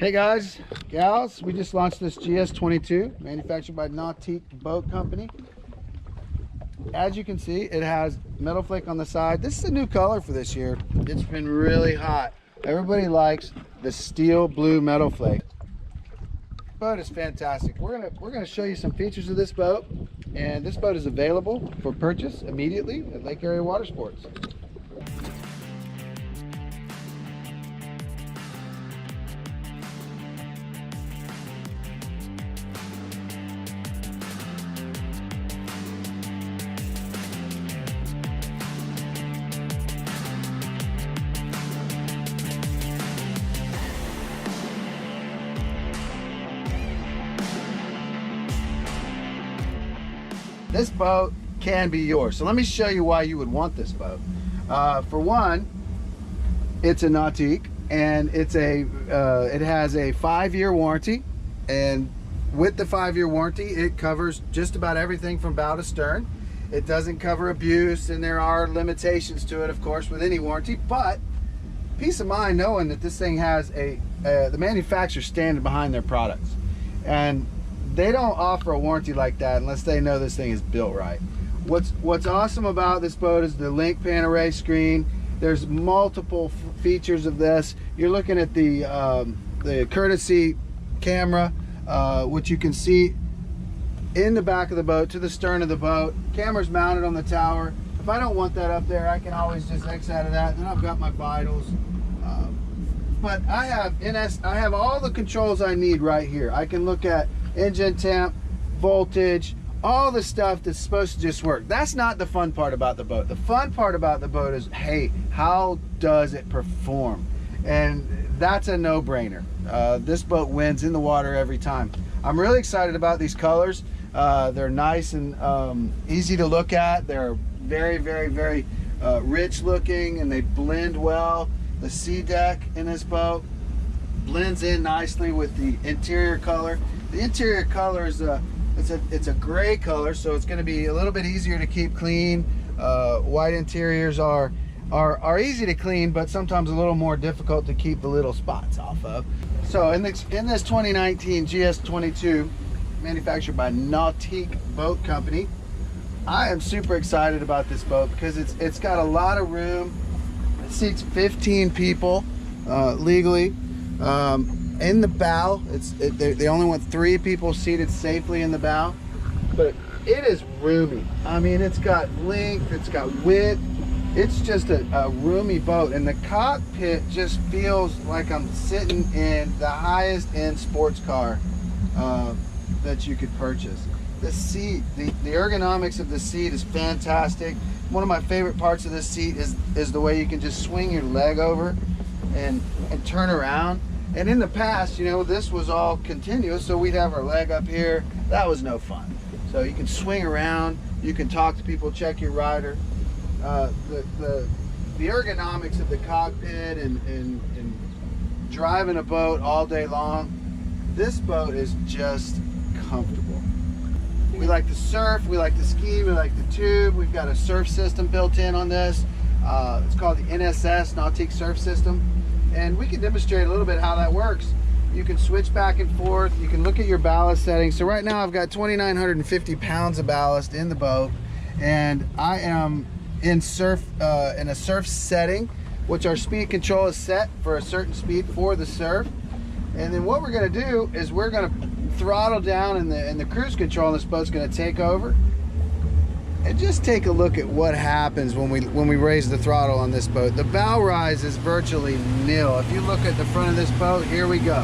Hey guys, gals, we just launched this GS22, manufactured by Nautique Boat Company. As you can see, it has metal flake on the side. This is a new color for this year. It's been really hot. Everybody likes the steel blue metal flake. Boat is fantastic. We're gonna show you some features of this boat, and this boat is available for purchase immediately at Lake Area Watersports. This boat can be yours. So let me show you why you would want this boat. For one, it's a Nautique, and it has a 5-year warranty. And with the 5-year warranty, it covers just about everything from bow to stern. It doesn't cover abuse, and there are limitations to it, of course, with any warranty. But peace of mind knowing that this thing has the manufacturer standing behind their products. And they don't offer a warranty like that unless they know this thing is built right. What's awesome about this boat is the link pan array screen. There's multiple features of this. You're looking at the courtesy camera, which you can see in the back of the boat to the stern of the boat. Camera's mounted on the tower. If I don't want that up there, I can always just X out of that. Then I've got my vitals. But I have all the controls I need right here. I can look at engine temp, voltage, all the stuff that's supposed to just work. That's not the fun part about the boat. The fun part about the boat is, hey, how does it perform? And that's a no-brainer. This boat wins in the water every time. I'm really excited about these colors. They're nice and easy to look at. They're very, very, very rich looking, and they blend well. The sea deck in this boat blends in nicely with the interior color. The interior color is it's a gray color, so it's going to be a little bit easier to keep clean. White interiors are easy to clean, but sometimes a little more difficult to keep the little spots off of. So in this 2019 GS22, manufactured by Nautique Boat Company, I am super excited about this boat because it's got a lot of room. It seats 15 people legally. In the bow, they only want 3 people seated safely in the bow, but it is roomy. I mean, it's got length, it's got width. It's just a roomy boat, and the cockpit just feels like I'm sitting in the highest end sports car that you could purchase. The seat, the ergonomics of the seat is fantastic. One of my favorite parts of this seat is the way you can just swing your leg over and turn around. And in the past, you know, this was all continuous, so we'd have our leg up here. That was no fun. So you can swing around, you can talk to people, check your rider. The ergonomics of the cockpit and driving a boat all day long, this boat is just comfortable. We like to surf, we like to ski, we like to tube. We've got a surf system built in on this. It's called the NSS, Nautique Surf System. And we can demonstrate a little bit how that works. You can switch back and forth. You can look at your ballast settings. So right now I've got 2,950 pounds of ballast in the boat, and I am in a surf setting, which our speed control is set for a certain speed for the surf. And then what we're going to do is we're going to throttle down, and the cruise control on this boat's going to take over. And just take a look at what happens when we raise the throttle on this boat. The bow rise is virtually nil. If you look at the front of this boat, here we go.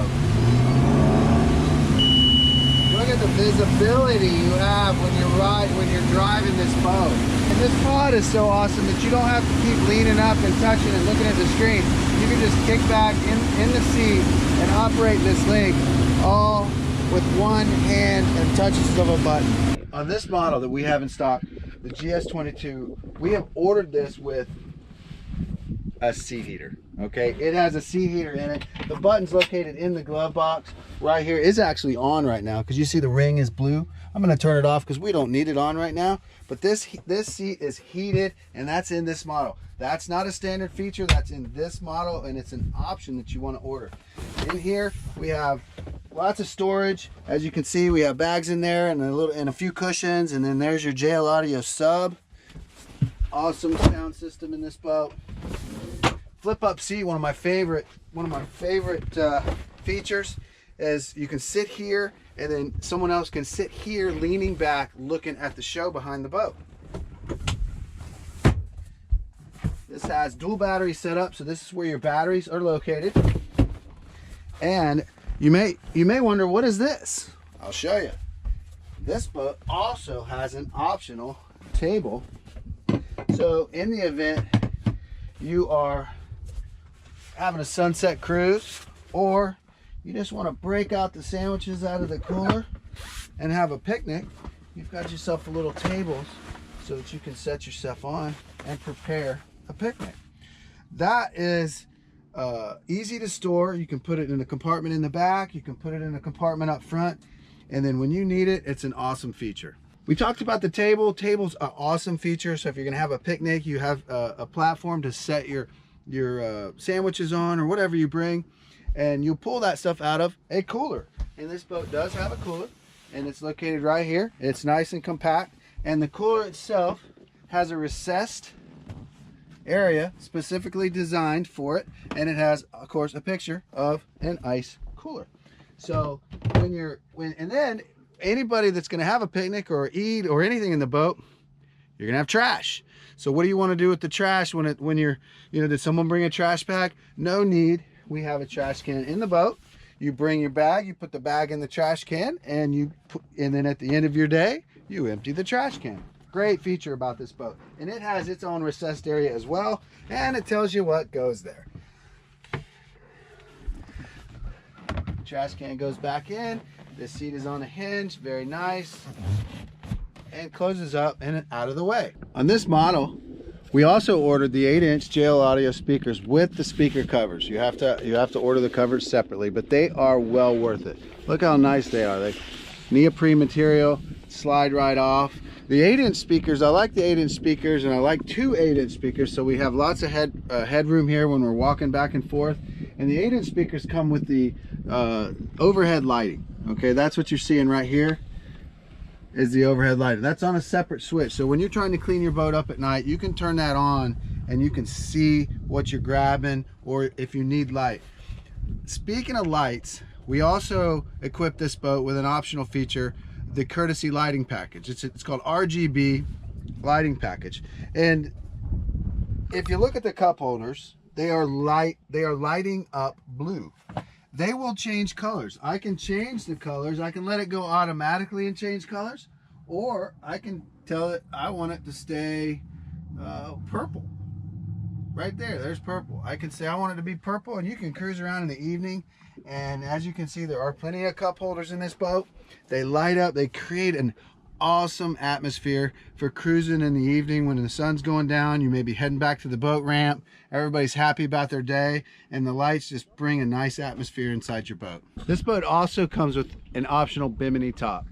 Look at the visibility you have when you're driving this boat. And this pod is so awesome that you don't have to keep leaning up and touching and looking at the screen. You can just kick back in the seat and operate this link all with one hand and touches of a button. On this model that we have in stock, the GS22, we have ordered this with a seat heater. Okay, it has a seat heater in it. The button's located in the glove box right here. It's actually on right now because you see the ring is blue. I'm going to turn it off because we don't need it on right now. But this seat is heated, and that's in this model. That's not a standard feature. That's in this model, and it's an option that you want to order. In here, we have lots of storage. As you can see, we have bags in there and a few cushions, and then there's your JL Audio sub. Awesome sound system in this boat. Flip up seat, one of my favorite features is you can sit here and then someone else can sit here leaning back looking at the show behind the boat. This has dual battery setup, so this is where your batteries are located. And you may wonder, what is this? I'll show you. This boat also has an optional table. So in the event you are having a sunset cruise, or you just want to break out the sandwiches out of the cooler and have a picnic, you've got yourself a little table so that you can set yourself on and prepare a picnic. That is easy to store. You can put it in a compartment in the back, you can put it in a compartment up front, and then when you need it, it's an awesome feature. We talked about the table. Tables are awesome feature. So if you're gonna have a picnic, you have a platform to set your sandwiches on or whatever you bring, and you pull that stuff out of a cooler. And this boat does have a cooler, and it's located right here. It's nice and compact, and the cooler itself has a recessed area specifically designed for it, and it has, of course, a picture of an ice cooler. So and then anybody that's going to have a picnic or eat or anything in the boat, you're going to have trash. So what do you want to do with the trash when you're, did someone bring a trash bag? No need. We have a trash can in the boat. You bring your bag, you put the bag in the trash can, and then at the end of your day, you empty the trash can. Great feature about this boat. And it has its own recessed area as well, and it tells you what goes there. Trash can goes back in. This seat is on a hinge, very nice, and closes up and out of the way. On this model, we also ordered the 8-inch JL Audio speakers with the speaker covers. You have to order the covers separately, but they are well worth it. Look how nice they are. They neoprene material, slide right off. The 8-inch speakers, I like the 8-inch speakers, and I like two 8-inch speakers, so we have lots of headroom here when we're walking back and forth. And the 8-inch speakers come with the overhead lighting. Okay, that's what you're seeing right here is the overhead lighting. That's on a separate switch. So when you're trying to clean your boat up at night, you can turn that on and you can see what you're grabbing, or if you need light. Speaking of lights, we also equipped this boat with an optional feature, the courtesy lighting package. It's called RGB lighting package. And if you look at the cup holders, they are lighting up blue. They will change colors. I can change the colors. I can let it go automatically and change colors, or I can tell it I want it to stay purple. Right there's purple. I can say I want it to be purple, and you can cruise around in the evening, and as you can see, there are plenty of cup holders in this boat. They light up. They create an awesome atmosphere for cruising in the evening when the sun's going down. You may be heading back to the boat ramp. Everybody's happy about their day, and the lights just bring a nice atmosphere inside your boat. This boat also comes with an optional bimini top.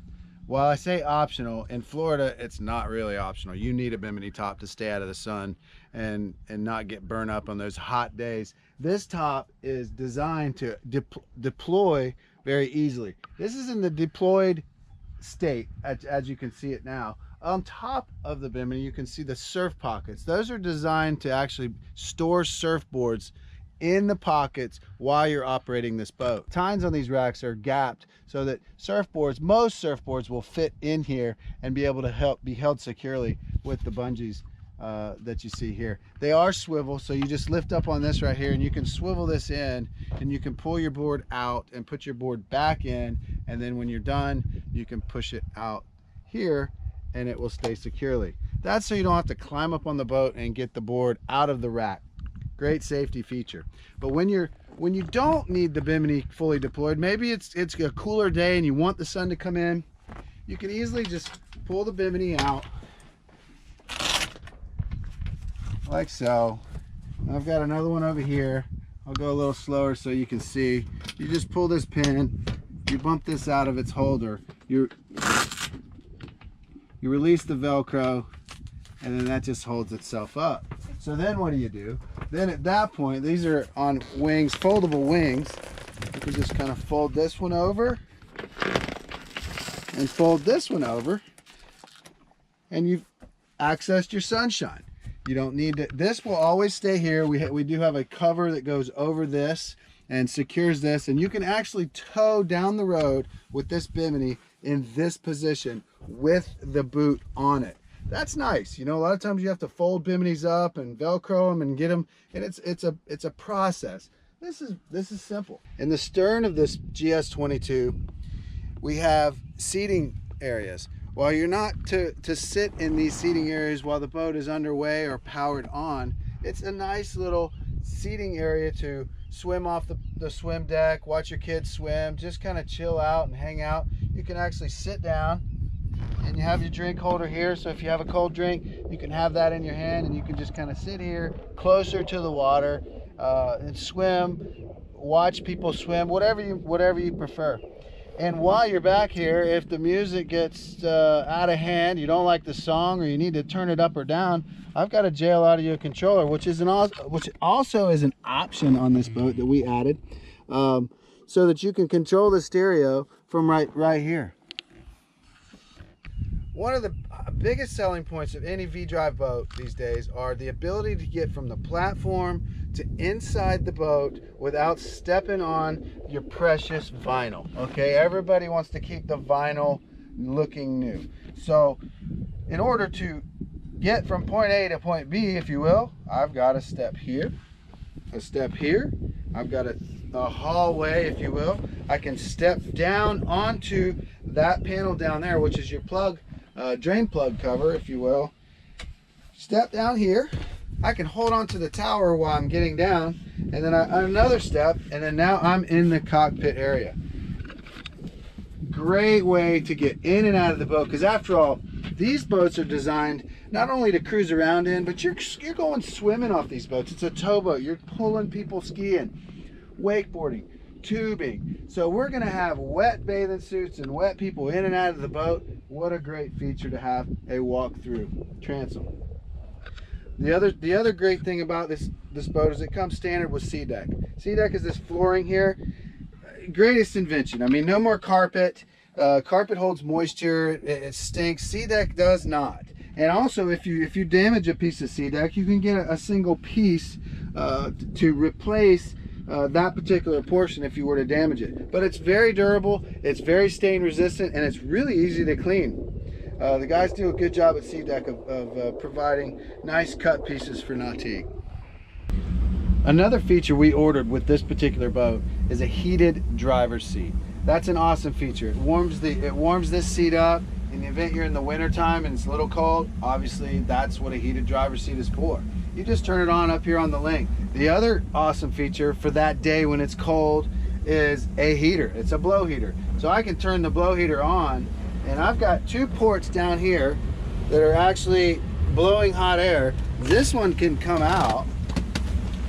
While I say optional, in Florida, it's not really optional. You need a bimini top to stay out of the sun and not get burned up on those hot days. This top is designed to deploy very easily. This is in the deployed state, as you can see it now. On top of the bimini, you can see the surf pockets. Those are designed to actually store surfboards in the pockets while you're operating this boat. Tines on these racks are gapped so that most surfboards will fit in here and be able to be held securely with the bungees that you see here. They are swivel, so you just lift up on this right here and you can swivel this in, and you can pull your board out and put your board back in, and then when you're done, you can push it out here and it will stay securely. That's so you don't have to climb up on the boat and get the board out of the rack. Great safety feature. But when you don't need the bimini fully deployed, maybe it's a cooler day and you want the sun to come in, you can easily just pull the bimini out like so. I've got another one over here. I'll go a little slower so you can see. You just pull this pin, you bump this out of its holder, you release the Velcro, and then that just holds itself up. So then what do? Then at that point, these are on wings, foldable wings. You can just kind of fold this one over and fold this one over, and you've accessed your sunshine. You don't need to, this will always stay here. We do have a cover that goes over this and secures this, and you can actually tow down the road with this bimini in this position with the boot on it. That's nice. You know, a lot of times you have to fold biminis up and Velcro them and get them, and it's a process. This is simple. In the stern of this GS22, we have seating areas. While you're not to sit in these seating areas while the boat is underway or powered on, it's a nice little seating area to swim off the swim deck, watch your kids swim, just kind of chill out and hang out. You can actually sit down, and you have your drink holder here, so if you have a cold drink, you can have that in your hand, and you can just kind of sit here closer to the water and swim, watch people swim, whatever you prefer. And while you're back here, if the music gets out of hand, you don't like the song, or you need to turn it up or down, I've got a JL audio controller, which also is an option on this boat that we added, so that you can control the stereo from right here. One of the biggest selling points of any V-Drive boat these days are the ability to get from the platform to inside the boat without stepping on your precious vinyl. Okay, everybody wants to keep the vinyl looking new. So in order to get from point A to point B, if you will, I've got a step here, a step here. I've got a hallway, if you will. I can step down onto that panel down there, which is your plug, drain plug cover, if you will. Step down here. I can hold on to the tower while I'm getting down, and then another step, and then now I'm in the cockpit area. Great way to get in and out of the boat, because after all, these boats are designed not only to cruise around in, but you're going swimming off these boats. It's a towboat. You're pulling people skiing, wakeboarding, tubing. So we're going to have wet bathing suits and wet people in and out of the boat. What a great feature to have a walk-through transom. The other great thing about this boat is it comes standard with SeaDeck. SeaDeck is this flooring here. Greatest invention. I mean, no more carpet. Carpet holds moisture. It stinks. SeaDeck does not. And also, if you damage a piece of SeaDeck, you can get a single piece to replace that particular portion if you were to damage it. But it's very durable. It's very stain resistant, and it's really easy to clean. The guys do a good job at SeaDeck of providing nice cut pieces for Nautique. Another feature we ordered with this particular boat is a heated driver's seat. That's an awesome feature. It warms this seat up. In the event you're in the winter time and it's a little cold, obviously that's what a heated driver's seat is for. You just turn it on up here on the link. The other awesome feature for that day when it's cold is a heater. It's a blow heater. So I can turn the blow heater on, and I've got two ports down here that are actually blowing hot air. This one can come out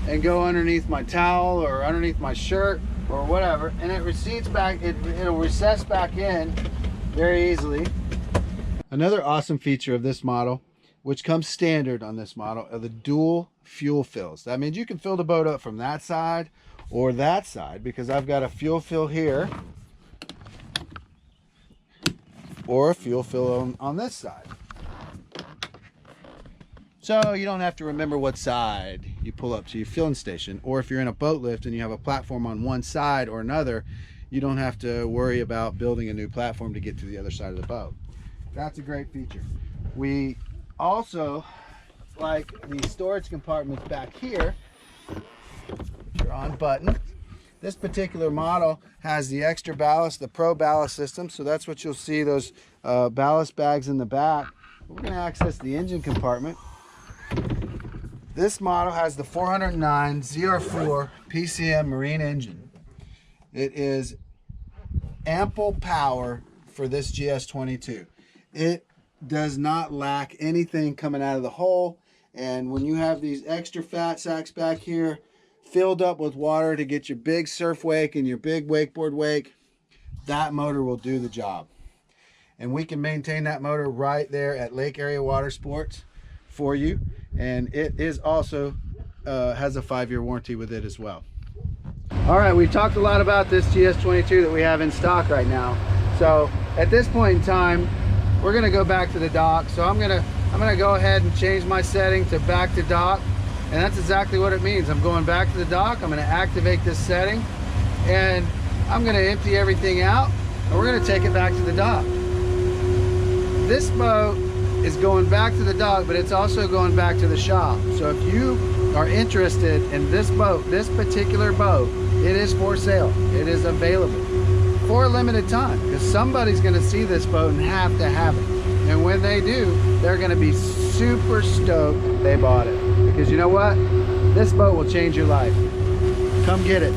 and go underneath my towel or underneath my shirt or whatever, and it recedes back, it'll recess back in very easily. Another awesome feature of this model, which comes standard on this model, are the dual fuel fills. That means you can fill the boat up from that side or that side, because I've got a fuel fill here or a fuel fill on this side. So you don't have to remember what side you pull up to your filling station, or if you're in a boat lift and you have a platform on one side or another, you don't have to worry about building a new platform to get to the other side of the boat. That's a great feature. We also like the storage compartments back here, which are on button. This particular model has the extra ballast, the Pro ballast system, so that's what you'll see, those ballast bags in the back. We're going to access the engine compartment. This model has the 409 ZR4 PCM marine engine. It is ample power for this GS22. It does not lack anything coming out of the hole, and when you have these extra fat sacks back here, filled up with water to get your big surf wake and your big wakeboard wake, that motor will do the job. And we can maintain that motor right there at Lake Area Watersports for you. And it is also has a 5-year warranty with it as well. All right, we've talked a lot about this GS22 that we have in stock right now. So at this point in time, we're gonna go back to the dock. So I'm gonna go ahead and change my setting to back to dock. And that's exactly what it means. I'm going back to the dock. I'm gonna activate this setting and I'm gonna empty everything out and we're gonna take it back to the dock. This boat is going back to the dock, but it's also going back to the shop. So if you are interested in this boat, this particular boat, it is for sale. It is available for a limited time because somebody's gonna see this boat and have to have it. And when they do, they're gonna be super stoked they bought it. Because you know what? This boat will change your life. Come get it.